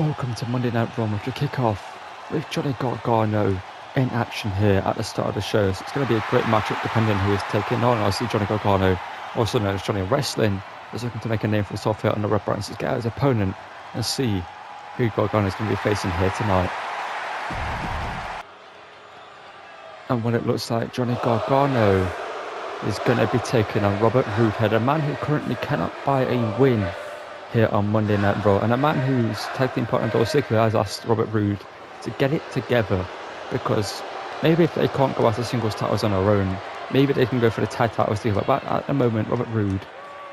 Welcome to Monday Night Raw to kick off with Johnny Gargano in action here at the start of the show. So it's going to be a great matchup depending on who is taking on. Obviously Johnny Gargano, also known as Johnny Wrestling, is looking to make a name for himself here on the Red Brand. So let's get out his opponent and see who Gargano is going to be facing here tonight. And what it looks like, Johnny Gargano is going to be taking on Robert Roode, a man who currently cannot buy a win here on Monday Night Raw, and a man whose tag team partner Dolph Ziggler has asked Robert Roode to get it together, because maybe if they can't go after singles titles on their own, maybe they can go for the tag titles together. But at the moment, Robert Roode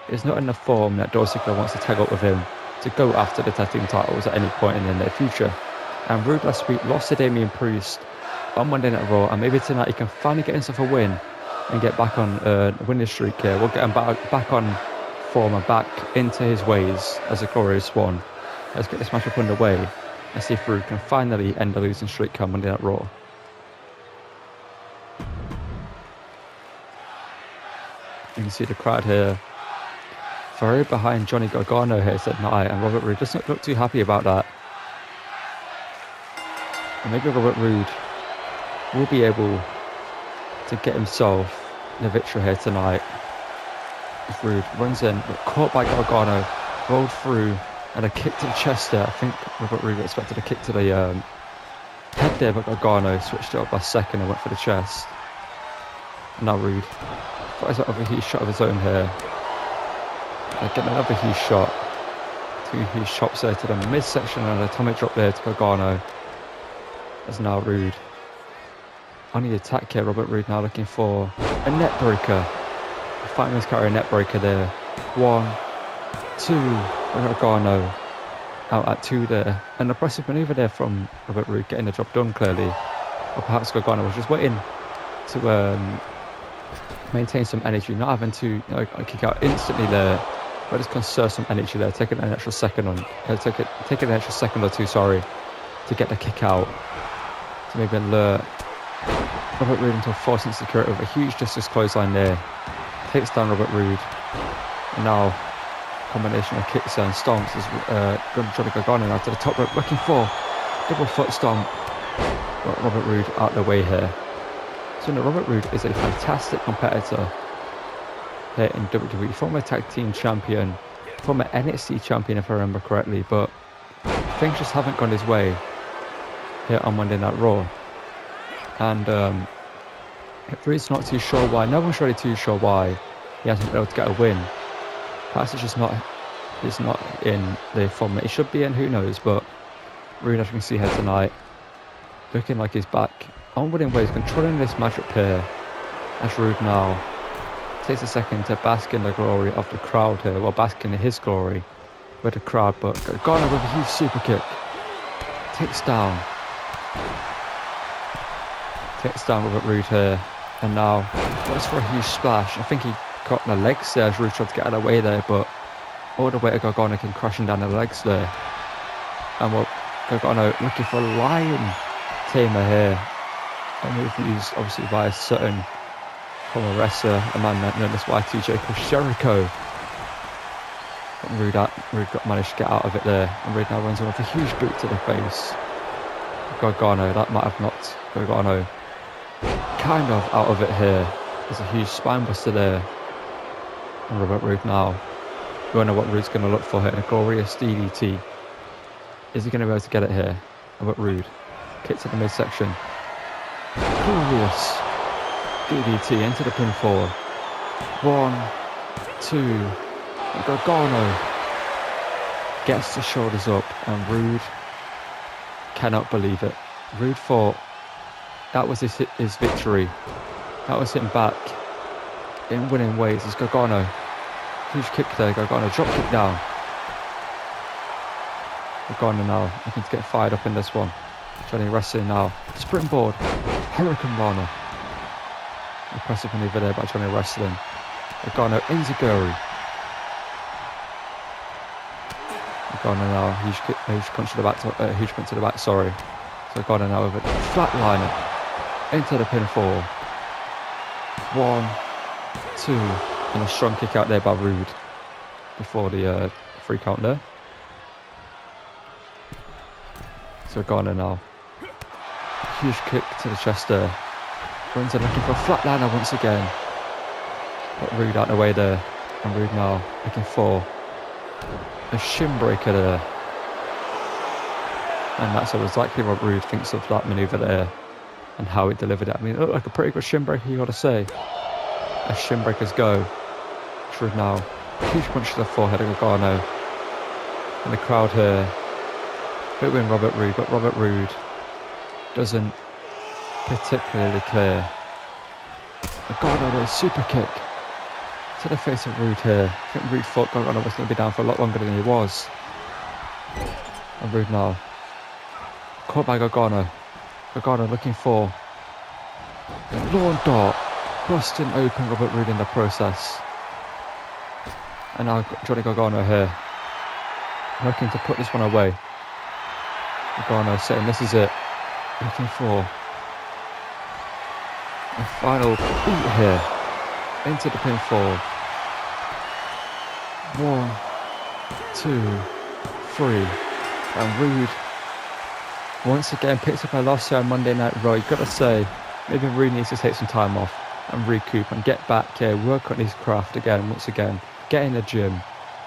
is not in the form that Dolph Ziggler wants to tag up with him to go after the tag team titles at any point in the near future. And Roode last week lost to Damian Priest on Monday Night Raw, and maybe tonight he can finally get himself a win and get back on a winning streak here. We'll get him back on form and back into his ways as a glorious swan. Let's get this matchup underway and see if Roode can finally end the losing streak on Monday Night Raw. You can see the crowd here very behind Johnny Gargano here tonight, and Robert Roode doesn't look too happy about that. And maybe Robert Roode will be able to get himself the victory here tonight. If Roode runs in, but caught by Gargano, rolled through, and a kick to the chest there. I think Robert Roode expected a kick to the head there, but Gargano switched it up last second and went for the chest. And now Roode fires out a huge shot of his own here. Getting another huge shot. Two huge chops there to the midsection and an atomic drop there to Gargano. As now Roode on the attack here. Robert Roode now looking for a net breaker. Fireman's carry, a net breaker there. 1, 2, Gargano out at 2 there. An impressive maneuver there from Robert Roode, getting the job done clearly. Or perhaps Gargano was just waiting to maintain some energy, not having to kick out instantly there, but just conserve some energy there, taking an extra second on, taking an extra second or two, to get the kick out, to maybe alert Robert Roode into a forcing security with a huge justice clothesline there. Takes down Robert Roode, and now combination of kicks and stomps as Johnny Gargano now to the top rope, looking for double foot stomp. But Robert Roode out of the way here. So now Robert Roode is a fantastic competitor here in WWE, former tag team champion, former NXT champion if I remember correctly, but things just haven't gone his way here on Monday Night Raw. And Roode's not too sure why. No one's really too sure why he hasn't been able to get a win. Perhaps it's just not in the form that he should be in, who knows. But Roode, as you can see here tonight, looking like he's back on winning ways, controlling this matchup here. As Roode now takes a second to bask in the glory of the crowd here. Well, bask in his glory with the crowd, but Gargano with a huge super kick. Takes down Robert Roode here. And now goes for a huge splash. I think he got the legs there as Roode tried to get out of the way there, but all the way to Gargano came crashing down the legs there. And Gargano looking for a lion tamer here. A move used obviously by a certain former wrestler, a man known as Y2J called Jericho. But Roode managed to get out of it there. And Roode now runs in with a huge boot to the face. Gargano, that might have knocked Gargano kind of out of it here. There's a huge spine buster there. And Robert Roode now, we don't know what Roode's going to look for here. A glorious DDT. Is he going to be able to get it here? Robert Roode, kick to the midsection. Glorious DDT into the pinfall. 1, 2, and Gargano gets the shoulders up, and Roode cannot believe it. Roode thought that was his victory. That was him back in winning ways. It's Gargano. Huge kick there. Gargano drop kick down. Gargano now looking to get fired up in this one. Johnny wrestling now. Springboard. Hurricane Rana. Impressive maneuver there by Johnny wrestling. Gargano enziguri. Gargano now. Huge punch to the back. So Gargano now with a flatliner into the pinfall. 1, 2, and a strong kick out there by Roode before the free count there. Gargano now. Huge kick to the chest there. Runs in looking for a flatliner once again. Got Roode out of the way there. And Roode now looking for a shin breaker there. And that's exactly what Roode thinks of that manoeuvre there and how it delivered it. I mean, it looked like a pretty good shin breaker, you got to say. As shin breakers go. Roode now. Huge punch to the forehead of Gargano. And the crowd here. Bit win Robert Roode, but Robert Roode doesn't particularly clear. Gargano with a super kick to the face of Roode here. I think Roode thought Gargano was going to be down for a lot longer than he was. And Roode now. Caught by Gargano. Gargano looking for a lawn dart. Busting open Robert Roode in the process. And now Johnny Gargano here. Looking to put this one away. Gargano saying this is it. Looking for a final beat here. Into the pinfall. 1, 2, 3. And Roode once again picks up a loss here on Monday Night Raw. You've got to say, maybe Roode needs to take some time off and recoup and get back here, work on his craft again, once again, get in the gym,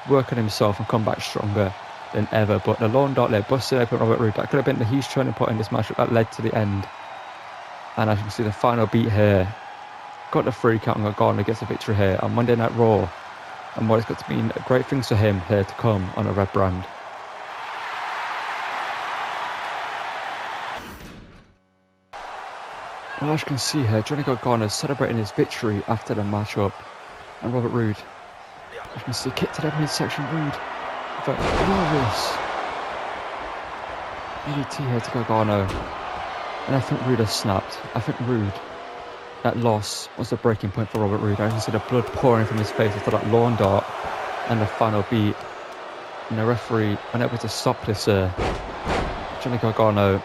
work on himself and come back stronger than ever. But the lawn dart there busted open Robert Roode. That could have been the huge turning point in this match that led to the end. And as you can see, the final beat here. Got the 3 count and Gargano gets a victory here on Monday Night Raw. And what it's got to mean great things for him here to come on a red brand. Well, as you can see here, Johnny Gargano is celebrating his victory after the matchup. And Robert Roode, as you can see, kick to the midsection. Roode with a glorious DDT here to Gargano. And I think Roode has snapped. I think Roode, that loss was the breaking point for Robert Roode. I can see the blood pouring from his face after that lawn dart and the final beat. And the referee unable to stop this. Johnny Gargano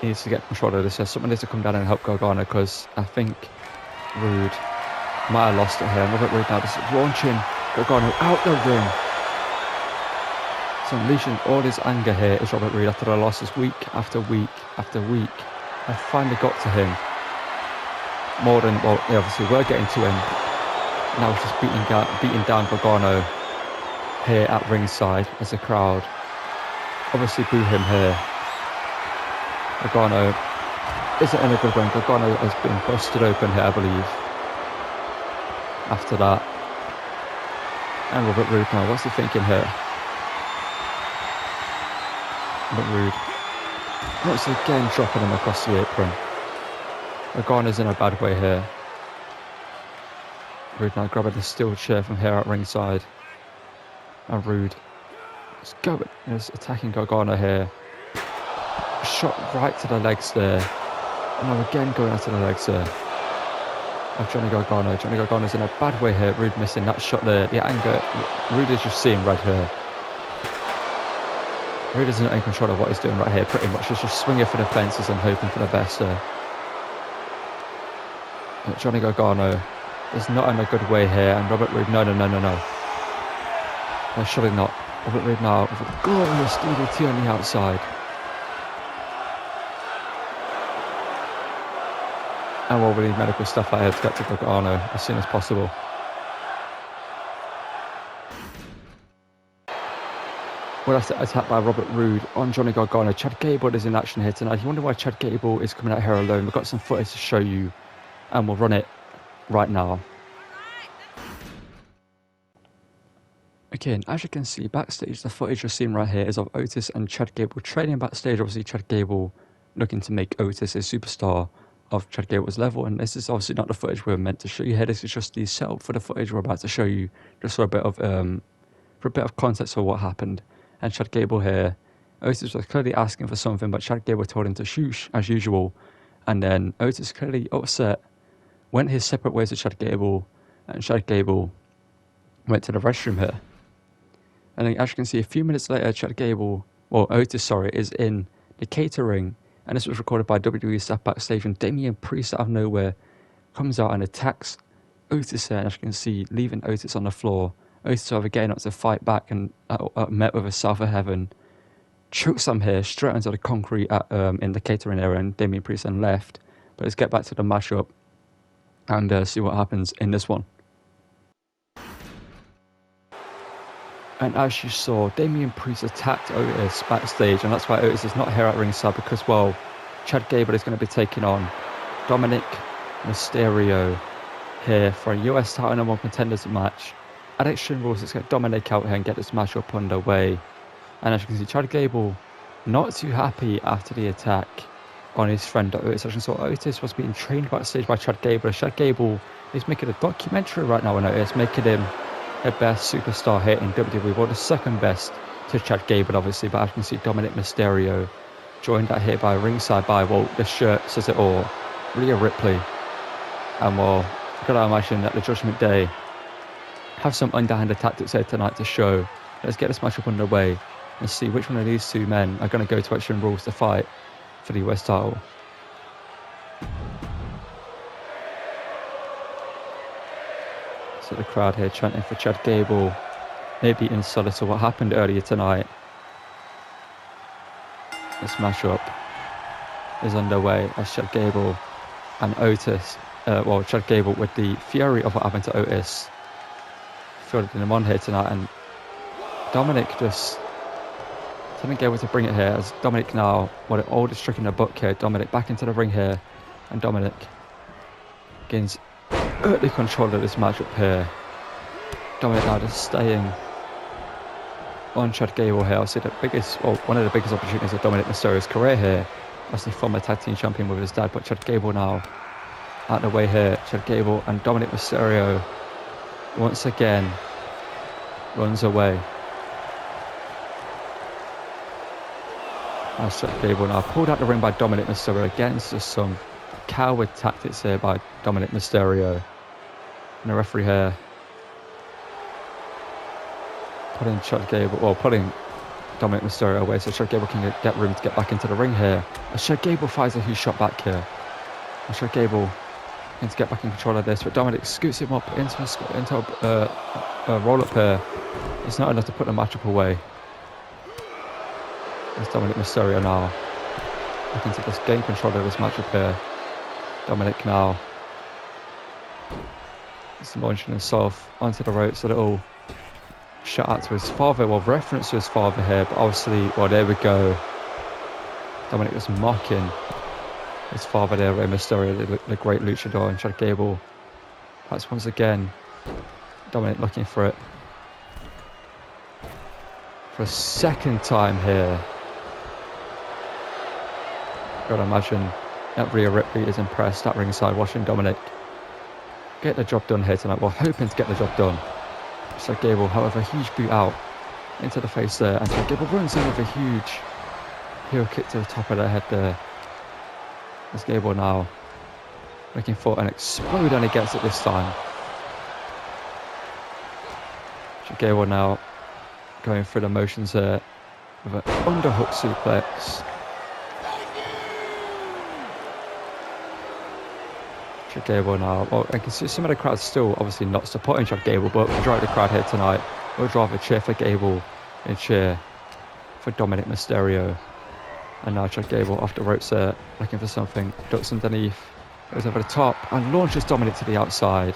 needs to get control of this. Someone needs to come down and help Gargano because I think Roode might have lost it here. And Robert Roode now just launching Gargano out the ring. So unleashing all his anger here is Robert Roode after the losses week after week after week. I finally got to him. More than, well, yeah, obviously we're getting to him. Now it's just beating down Gargano here at ringside as the crowd obviously boo him here. Gargano isn't in a good run. Gargano has been busted open here, I believe. After that. And Robert Roode now, what's he thinking here? Robert Roode once again dropping him across the apron. Gargano's in a bad way here. Roode now grabbing the steel chair from here at ringside. And Roode is going, is attacking Gargano here. Shot right to the legs there. And now again going out to the legs there. Of Johnny Gargano. Johnny Gargano's in a bad way here. Roode missing that shot there. The anger. Roode is just seeing red here. Roode isn't in control of what he's doing right here. Pretty much he's just swinging for the fences and hoping for the best there. But Johnny Gargano is not in a good way here. And Robert Roode, no. Surely not. Robert Roode now with a glorious DDT on the outside. And we'll need medical stuff out here to get to Gargano as soon as possible. Well, that's the attack by Robert Roode on Johnny Gargano. Chad Gable is in action here tonight. You wonder why Chad Gable is coming out here alone. We've got some footage to show you, and we'll run it right now. Okay, and as you can see backstage, the footage you're seeing right here is of Otis and Chad Gable training backstage. Obviously, Chad Gable looking to make Otis a superstar of Chad Gable's level, and this is obviously not the footage we're meant to show you here. This is just the setup for the footage we're about to show you, just for a bit of context for what happened. And Chad Gable here, Otis was clearly asking for something, but Chad Gable told him to shoosh as usual. And then Otis, clearly upset, went his separate ways with Chad Gable, and Chad Gable went to the restroom here. And then, as you can see, a few minutes later, Otis is in the catering. And this was recorded by WWE staff backstage, and Damian Priest out of nowhere comes out and attacks Otis here, and as you can see, leaving Otis on the floor. Otis, however, getting up to fight back and met with a South of Heaven. chokeslam here straight onto the concrete in the catering area, and Damian Priest then left. But let's get back to the mashup and see what happens in this one. And as you saw, Damian Priest attacked Otis backstage, and that's why Otis is not here at ringside, because, well, Chad Gable is going to be taking on Dominic Mysterio here for a US title #1 contenders match. At Extreme Rules, let's get Dominic out here and get this matchup underway. And as you can see, Chad Gable not too happy after the attack on his friend Otis. As you saw, Otis was being trained backstage by Chad Gable. Chad Gable is making a documentary right now on Otis, making him the best superstar here in WWE, well, the second best to Chad Gable, obviously. But as you can see, Dominic Mysterio joined out here by ringside by, well, the shirt says it all, Rhea Ripley. And, well, I've got to imagine that the Judgement Day have some underhanded tactics here tonight to show. Let's get this matchup underway and see which one of these two men are going to go to Extreme Rules to fight for the US title. So the crowd here chanting for Chad Gable, maybe insulted to what happened earlier tonight. This matchup is underway as Chad Gable and Otis, Chad Gable with the fury of what happened to Otis, fielding him on here tonight, and Dominic just didn't get able to bring it here, as Dominic now, the oldest trick in the book here. Dominic back into the ring here, and Dominic gains early control of this matchup here. Dominic now just staying on Chad Gable here. Obviously one of the biggest opportunities of Dominic Mysterio's career here, as the former tag team champion with his dad. But Chad Gable now out of the way here. Chad Gable and Dominic Mysterio once again runs away. As Chad Gable now pulled out the ring by Dominic Mysterio. Again, it's just some coward tactics here by Dominic Mysterio. And the referee here putting Dominic Mysterio away, so Chad Gable can get room to get back into the ring here. As Chad Gable fires a huge shot back here. And Chad Gable needs to get back in control of this, but Dominic scoots him up into a roll-up here. It's not enough to put the matchup away. There's Dominic Mysterio now looking to just gain control of this matchup here. Dominic now is launching himself onto the ropes. A little shout out to his father, reference to his father here, but obviously, there we go. Dominic was mocking his father there, Rey Mysterio, the great luchador, and Chad Gable. That's once again Dominic looking for it for a second time here. Gotta imagine that Rhea Ripley is impressed at ringside watching Dominic get the job done here tonight. Hoping to get the job done. Chad Gable, however, huge boot out into the face there, and Chad Gable runs in with a huge heel kick to the top of the head there. As Gable now looking for an explode, and he gets it this time. Chad Gable now going through the motions there with an underhook suplex. Chad Gable now, I can see some of the crowd still obviously not supporting Chad Gable, but the majority of the crowd here tonight would rather cheer for Gable and cheer for Dominic Mysterio. And now Chad Gable off the ropes there, looking for something, ducks underneath, goes over the top and launches Dominic to the outside.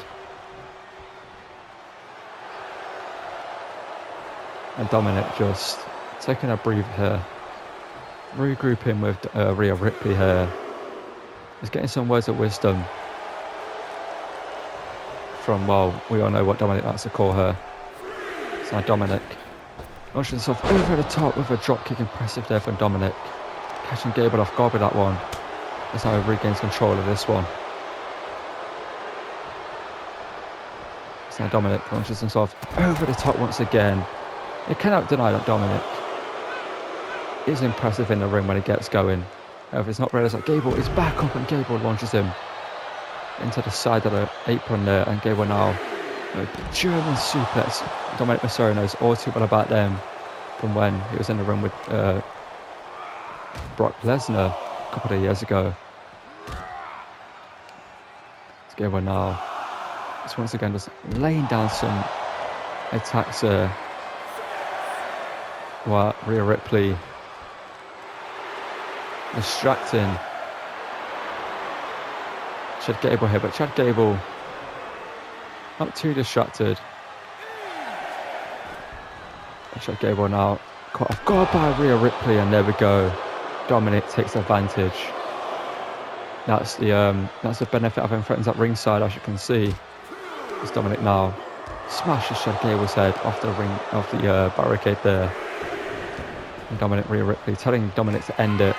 And Dominic just taking a breather here, regrouping with Rhea Ripley here. He's getting some words of wisdom from, we all know what Dominic likes to call her. So now Dominic launches himself over the top with a drop kick, impressive there from Dominic. Catching Gable off guard with that one. That's how he regains control of this one. So now Dominic launches himself over the top once again. You cannot deny that Dominic is impressive in the ring when he gets going. However, it's not realised that Gable is back up, and Gable launches him into the side of the apron there, and Gable now a German suplex. Dominic Mysterio knows all too well about them from when he was in the ring with Brock Lesnar a couple of years ago. Gable now is once again just laying down some attacks while Rhea Ripley distracting Chad Gable here, but Chad Gable not too distracted. Chad Gable now caught off guard by Rhea Ripley, and there we go. Dominic takes advantage. That's the benefit of having friends at ringside, as you can see. It's Dominic now smashes Chad Gable's head off the barricade there. And Rhea Ripley telling Dominic to end it.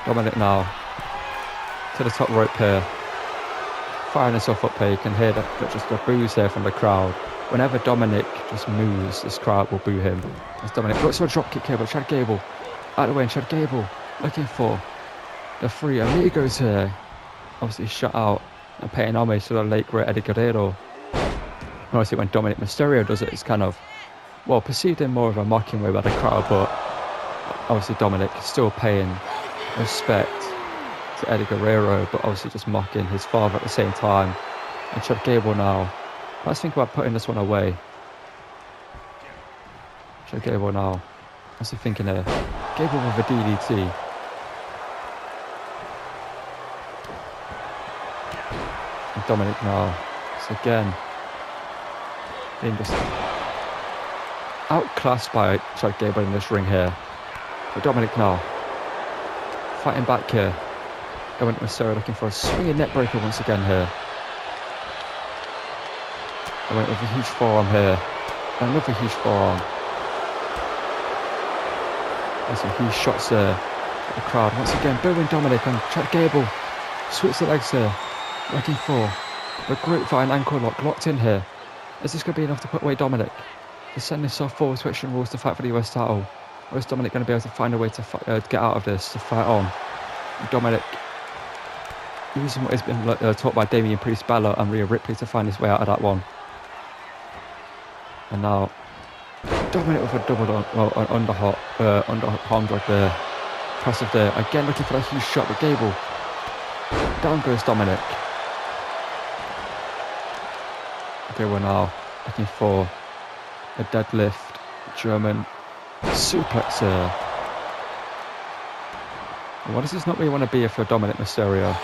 Dominic now to the top rope here, firing himself up here. You can hear that just the boos here from the crowd. Whenever Dominic just moves, this crowd will boo him. As Dominic looks for a dropkick here, but Chad Gable out of the way, and Chad Gable looking for the Three Amigos here. Obviously shut out and paying homage to the late great Eddie Guerrero. Obviously when Dominic Mysterio does it, it's kind of, well, perceived in more of a mocking way by the crowd, but obviously Dominic is still paying respect to Eddie Guerrero, but obviously just mocking his father at the same time. And Chad Gable now, let's think about putting this one away. Chad Gable now, what's he thinking here? Gable with a DDT. And Dominic now, so again, being just outclassed by Chad Gable in this ring here. But Dominic now, fighting back here. Dominic Mysterio looking for a swinging neckbreaker once again here. Dominic with a huge forearm here. And another huge forearm. There's some huge shots there at the crowd. Once again, booing Dominic, and Chad Gable switches the legs here. Looking for the grapevine ankle lock locked in here. Is this going to be enough to put away Dominic? To send himself forward to Extreme Rules to fight for the US title? Or is Dominic going to be able to find a way to get out of this, to fight on? Dominic using what has been taught by Damian Priest, Balor and Rhea Ripley to find his way out of that one. And now Dominic with a double underhook arm drag there. Impressive there. Again looking for a huge shot with Gable. Down goes Dominic. Gable now looking for a deadlift German suplex there. What does this not really want to be for Dominic Mysterio?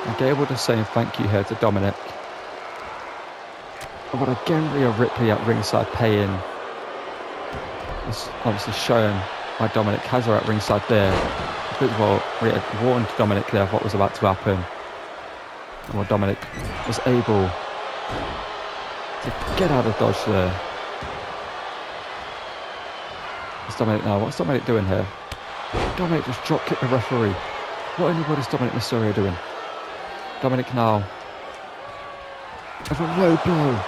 And Gable just saying thank you here to Dominic. But again, Rhea Ripley at ringside paying. It's obviously showing why Dominic has her at ringside there. Well, Rhea warned Dominic there of what was about to happen. And while Dominic was able to get out of dodge there. What's Dominic now? What's Dominic doing here? Dominic just drop kicked the referee. What in the world is Dominic Mysterio doing? Dominic now with a low blow.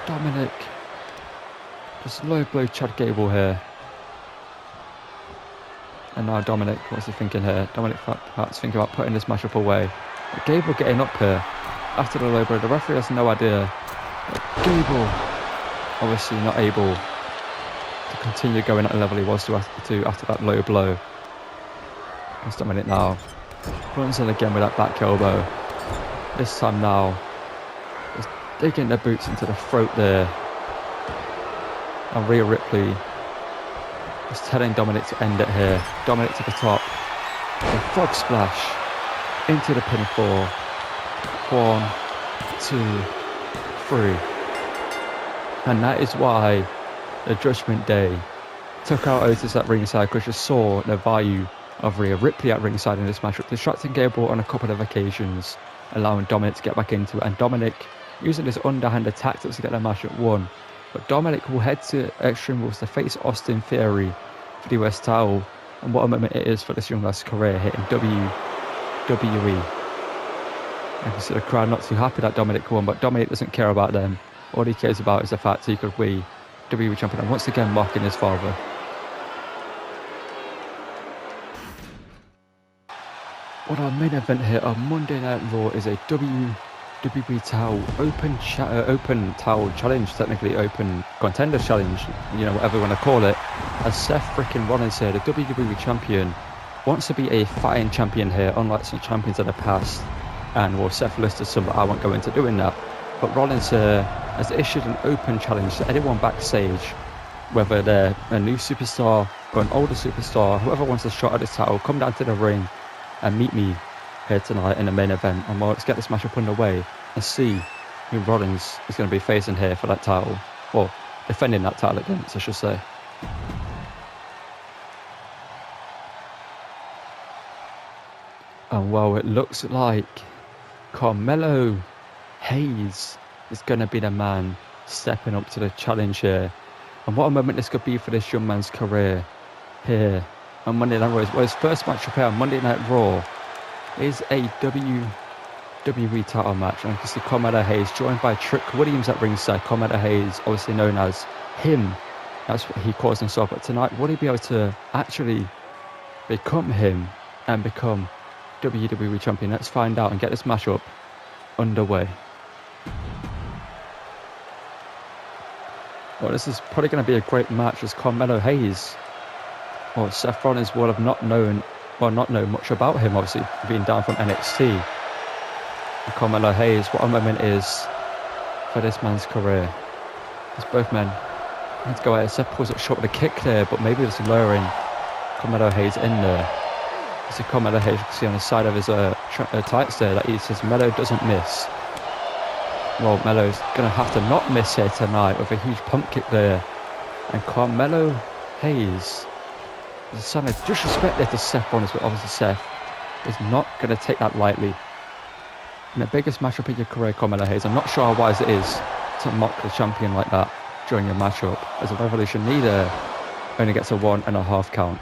Dominic just low blow Chad Gable here. And now Dominic, what's he thinking here? Dominic perhaps thinking about putting this matchup away. But Gable getting up here after the low blow. The referee has no idea. But Gable obviously not able to continue going at the level he was to after that low blow. It's Dominic now runs in again with that back elbow. This time now just digging their boots into the throat there. And Rhea Ripley is telling Dominic to end it here. Dominic to the top. The frog splash into the pinfall. 1, 2, 3. And that is why the Judgement Day took out Otis at ringside, because you saw the value of Rhea Ripley at ringside in this matchup, distracting Gable on a couple of occasions, allowing Dominic to get back into it, and Dominic using his underhanded tactics to get the matchup won. But Dominic will head to Extreme Rules to face Austin Theory for the US title, and what a moment it is for this young lad's career here in WWE. I can see the crowd not too happy that Dominic won, but Dominic doesn't care about them. All he cares about is the fact he could be WWE champion, and once again mocking his father. What our main event here on Monday Night Raw is a WWE title open title challenge, technically open contender challenge, you know, whatever you want to call it. As Seth freaking Rollins here, the WWE champion, wants to be a fighting champion here, unlike some champions of the past. And well, Seth listed some, but I won't go into doing that. But Rollins has issued an open challenge to anyone backstage whether they're a new superstar or an older superstar, whoever wants a shot at this title, come down to the ring and meet me here tonight in the main event. And let's get this matchup underway and see who Rollins is going to be facing here for that title, or defending that title against, I should say. And well, it looks like Carmelo Hayes is going to be the man stepping up to the challenge here. And what a moment this could be for this young man's career here on Monday Night Raw. Well, his first matchup here on Monday Night Raw is a WWE title match. And you can see Carmelo Hayes joined by Trick Williams at ringside. Carmelo Hayes, obviously known as him. That's what he calls himself. But tonight, will he be able to actually become him and become WWE champion? Let's find out and get this matchup underway. Well, this is probably going to be a great match, as Carmelo Hayes, or Seth Rollins, will have not known much about him, obviously being down from NXT. And Carmelo Hayes, what a moment is for this man's career. As both men need to go ahead. Seth pulls up short with a kick there, but maybe just lowering Carmelo Hayes in there. You see Carmelo Hayes, you can see on the side of his tights there that he says Melo doesn't miss. Well, Melo's going to have to not miss here tonight with a huge pump kick there. And Carmelo Hayes is a sign of disrespect there to Seth Rollins, but obviously Seth is not going to take that lightly. In the biggest matchup of your career, Carmelo Hayes, I'm not sure how wise it is to mock the champion like that during your matchup, as a Revolution leader only gets a 1.5 count.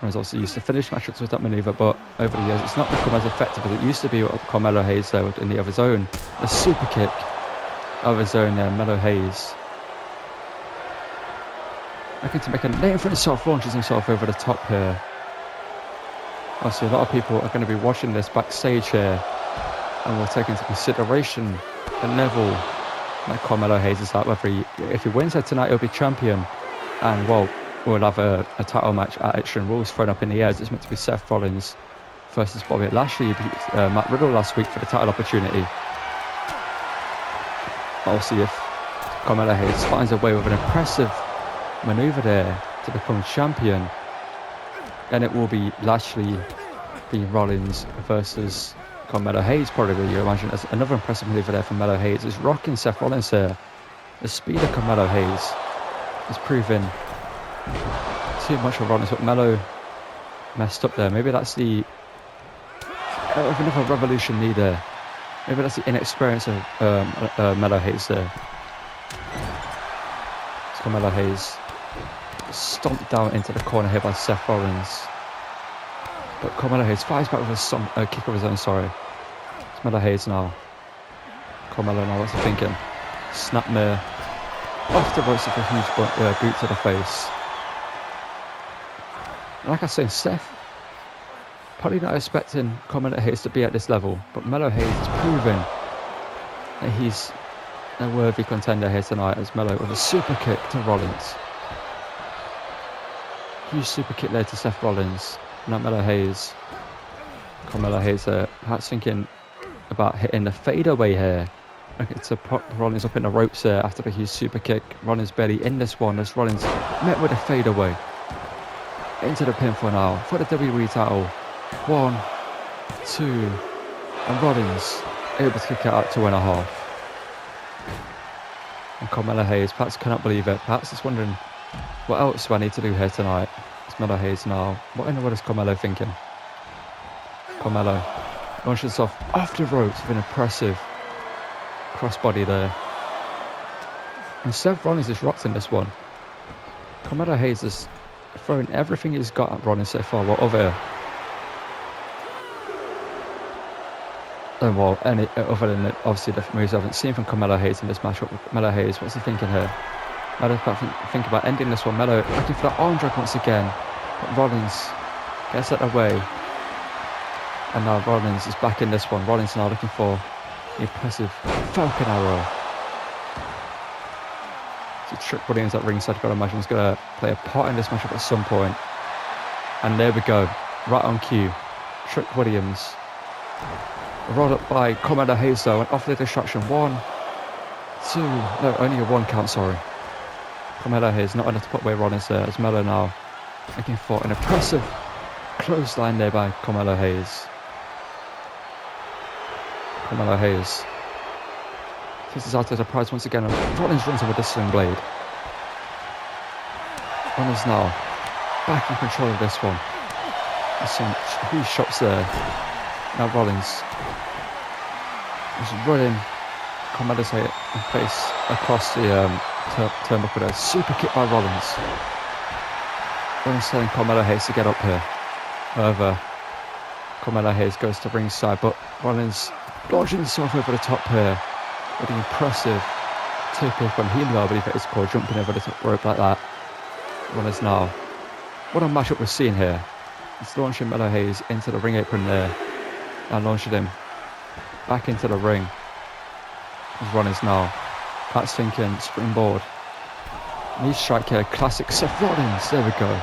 Rollins also used to finish matchups with that maneuver, but over the years it's not become as effective as it used to be with Carmelo Hayes there in the of his own. A super kick of his own there, Melo Hayes. Looking to make a name for himself, launches himself over the top here. Obviously a lot of people are going to be watching this backstage here, and we'll take into consideration the level that Carmelo Hayes is at. If he wins here tonight, he'll be champion, and well, we'll have a title match at Extreme Rules thrown up in the air. It's meant to be Seth Rollins versus Bobby Lashley. He beat Matt Riddle last week for the title opportunity. Obviously, if Carmelo Hayes finds a way with an impressive maneuver there to become champion, then it will be Lashley v Rollins versus Carmelo Hayes, probably. You imagine as another impressive maneuver there from Melo Hayes. Is rocking Seth Rollins here. The speed of Carmelo Hayes is proving too much for Rollins, but Melo messed up there. Maybe that's the another Revolution leader. Maybe that's the inexperience of Melo Hayes there. So Melo Hayes stomped down into the corner here by Seth Rollins, but Carmelo Hayes fires back with a kick of his own. Sorry, it's Melo Hayes now. Carmelo now, what's he thinking? Snapmare off the ropes with a huge boot to the face. Like I say, Seth probably not expecting Carmelo Hayes to be at this level, but Melo Hayes has proven that he's a worthy contender here tonight, as Melo with a super kick to Rollins. Huge super kick there to Seth Rollins. Not Melo Hayes. Carmelo Hayes perhaps thinking about hitting the fadeaway here. Looking to put Rollins up in the ropes there after the huge super kick. Rollins barely in this one, as Rollins met with a fadeaway into the pinfall now for the WWE title. 1, 2, and Rollins able to kick it out 2.5. And Carmelo Hayes perhaps cannot believe it. Perhaps he's wondering, what else do I need to do here tonight? It's Melo Hayes now. What in the world is Carmelo thinking? Carmelo launches off the ropes with an impressive crossbody there. And Seth Rollins is rocked in this one. Carmelo Hayes is throwing everything he's got at Rollins so far. What other other than obviously the moves I haven't seen from Carmelo Hayes in this matchup. Melo Hayes, what's he thinking here? Melo think about ending this one. Melo looking for that arm drag once again, but Rollins gets it away, and now Rollins is back in this one. Rollins now looking for the impressive Falcon Arrow. So Trick Williams at ringside, got to imagine, is going to play a part in this matchup at some point. And there we go, right on cue. Trick Williams rolled up by Carmelo Hayes though, and off the distraction. 1, 2, no, only a 1 count, sorry. Carmelo Hayes not enough to put away Rollins there, as Melo now looking for an impressive clothesline there by Carmelo Hayes. Carmelo Hayes takes us out to the prize once again, and Rollins runs in with the sling blade. Rollins now back in control of this one. There's some huge shots there. Now Rollins is running Carmelo's face across the turnbuckle there. Super kick by Rollins. Rollins telling Carmelo Hayes to get up here. However, Carmelo Hayes goes to ringside, but Rollins launching himself over the top here with the impressive toe pick on heel, I believe it is called, jumping over the top rope like that. Rollins now. What a matchup we're seeing here. He's launching Melo Hayes into the ring apron there and launching him back into the ring. As Rollins now. Pat's thinking springboard. Knee strike here, classic Seth Rollins. There we go.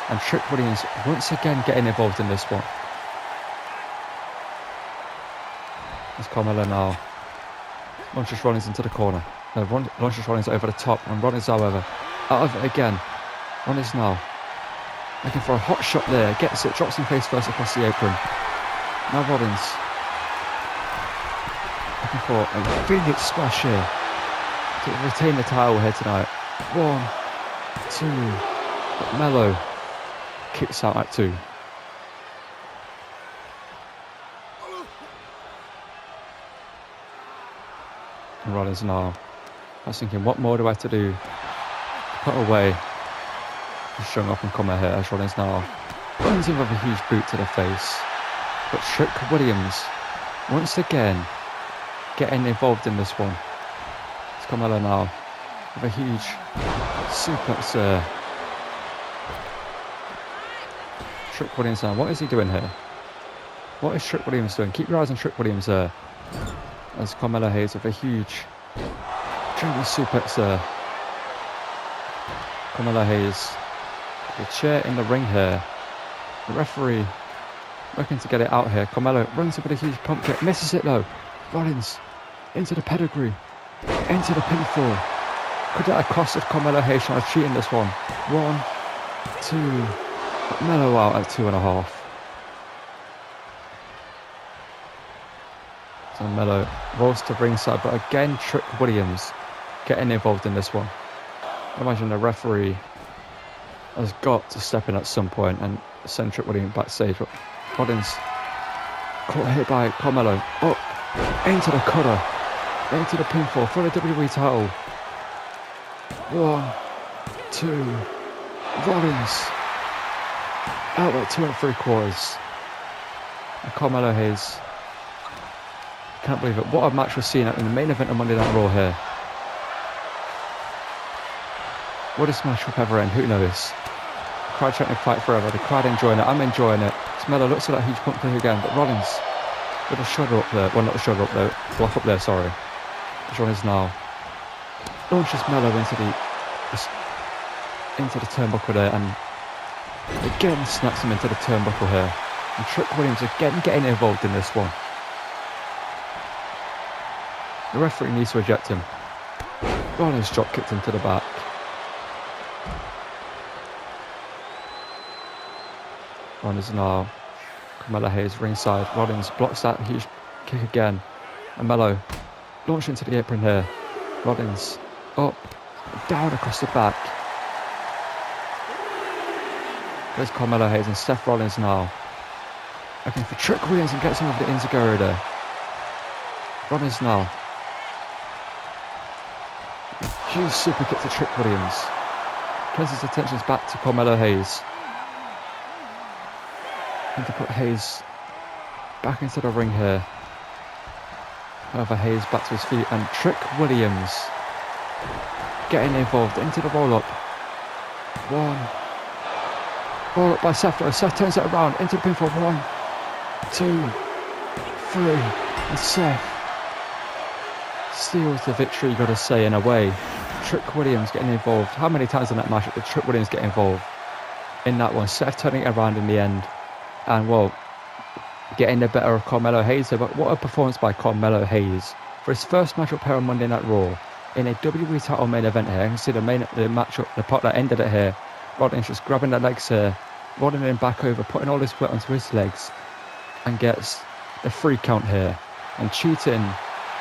And Trick Williams once again getting involved in this one. As Carmelo now launches Rollins into the corner. Launches Rollins over the top, and Rollins, however, out of it again. Rollins now looking for a hot shot there, gets it, drops him face first across the apron. Now Rollins looking for a Phoenix splash here to retain the title here tonight. 1, 2, but Melo kicks out at 2. And Rollins now, I was thinking, what more do I have to do? Put away the strung up and comer here as Rollins now runs him with a huge boot to the face. But Trick Williams once again getting involved in this one. It's Carmelo now with a huge suplex there. Trick Williams now, what is he doing here? What is Trick Williams doing? Keep your eyes on Trick Williams there. As Carmelo Hayes with a huge German suplex there. Carmelo Hayes, the chair in the ring here. The referee looking to get it out here. Carmelo runs up with a huge pump kick, misses it though. Rollins into the pedigree, into the pinfall. Could that have costed Carmelo Hayes trying to cheat in this one? 1, 2, Melo out at 2.5. So Melo rolls to ringside, but again Trick Williams getting involved in this one. I imagine the referee has got to step in at some point and send Trick Williams backstage. But Rollins caught hit by Carmelo. Up into the cutter, into the pinfall for the WWE title. 1, 2, Rollins out at 2 3/4. And Carmelo Hayes, can't believe it. What a match we're seeing in the main event of Monday Night Raw here. Will this matchup ever end? Who knows? The crowd trying to fight forever. The crowd enjoying it. I'm enjoying it. Melo looks at that huge pump kick again, but Rollins with a shoulder up there. Well, not a shoulder up there. Block up there, sorry. Rollins now launches Melo into the turnbuckle there, and again snaps him into the turnbuckle here. And Trick Williams again getting involved in this one. The referee needs to eject him. Rollins drop kicked him to the back. Rollins now. Carmelo Hayes ringside. Rollins blocks that huge kick again. And Melo launch into the apron here. Rollins up, down across the back. There's Carmelo Hayes and Seth Rollins now looking for Trick Williams and gets him with the Inzaguri there. Rollins now. Huge super kick to Trick Williams. Turns his attentions back to Carmelo Hayes. And to put Hayes back into the ring here. However, Hayes back to his feet, and Trick Williams getting involved into the roll-up. 1. Roll-up by Seth. Seth turns it around into the pinfall. 1, 2, 3. And Seth steals the victory, you got to say, in a way. Trick Williams getting involved. How many times in that match did Trick Williams get involved in that one? Seth turning it around in the end. And, well, getting the better of Carmelo Hayes there. But what a performance by Carmelo Hayes. For his first matchup here on Monday Night Raw, in a WWE title main event here. You can see the matchup, the part that ended it here. Rollins just grabbing the legs here, rolling him back over, putting all his weight onto his legs, and gets the 3 count here. And cheating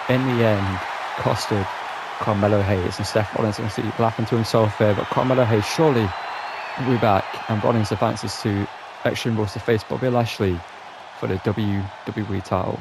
in the end costed Carmelo Hayes. And Seth Rollins, you can see laughing to himself there, but Carmelo Hayes surely will be back, and Rollins advances to Extreme Rules to face Bobby Lashley for the WWE title.